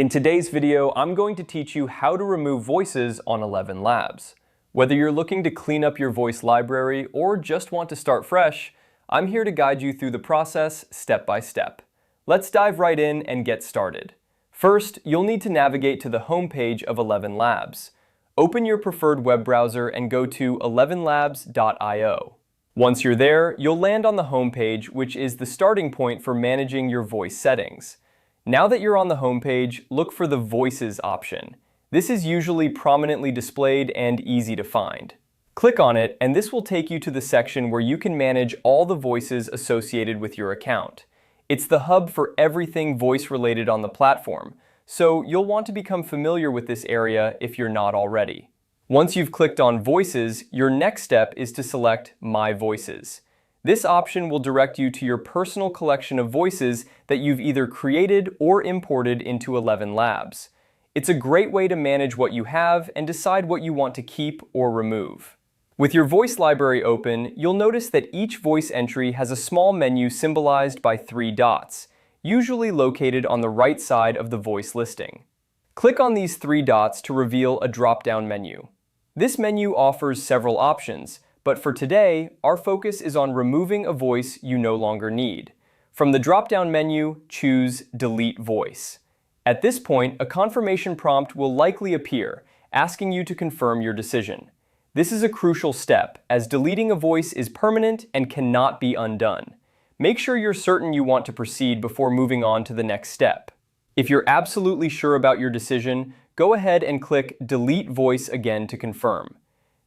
In today's video, I'm going to teach you how to remove voices on ElevenLabs. Whether you're looking to clean up your voice library or just want to start fresh, I'm here to guide you through the process step by step. Let's dive right in and get started. First, you'll need to navigate to the home page of ElevenLabs. Open your preferred web browser and go to elevenlabs.io. Once you're there, you'll land on the home page, which is the starting point for managing your voice settings. Now that you're on the home page, look for the Voices option. This is usually prominently displayed and easy to find. Click on it, and this will take you to the section where you can manage all the voices associated with your account. It's the hub for everything voice-related on the platform, so you'll want to become familiar with this area if you're not already. Once you've clicked on Voices, your next step is to select My Voices. This option will direct you to your personal collection of voices that you've either created or imported into ElevenLabs. It's a great way to manage what you have and decide what you want to keep or remove. With your voice library open, you'll notice that each voice entry has a small menu symbolized by 3 dots, usually located on the right side of the voice listing. Click on these 3 dots to reveal a drop-down menu. This menu offers several options, but for today, our focus is on removing a voice you no longer need. From the drop-down menu, choose Delete Voice. At this point, a confirmation prompt will likely appear, asking you to confirm your decision. This is a crucial step, as deleting a voice is permanent and cannot be undone. Make sure you're certain you want to proceed before moving on to the next step. If you're absolutely sure about your decision, go ahead and click Delete Voice again to confirm.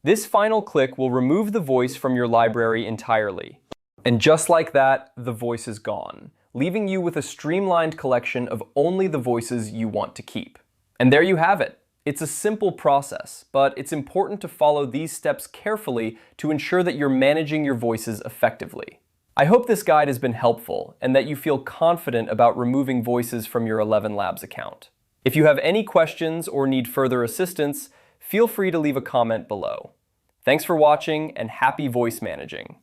This final click will remove the voice from your library entirely. And just like that, the voice is gone, leaving you with a streamlined collection of only the voices you want to keep. And there you have it. It's a simple process, but it's important to follow these steps carefully to ensure that you're managing your voices effectively. I hope this guide has been helpful and that you feel confident about removing voices from your ElevenLabs account. If you have any questions or need further assistance, feel free to leave a comment below. Thanks for watching and happy voice managing.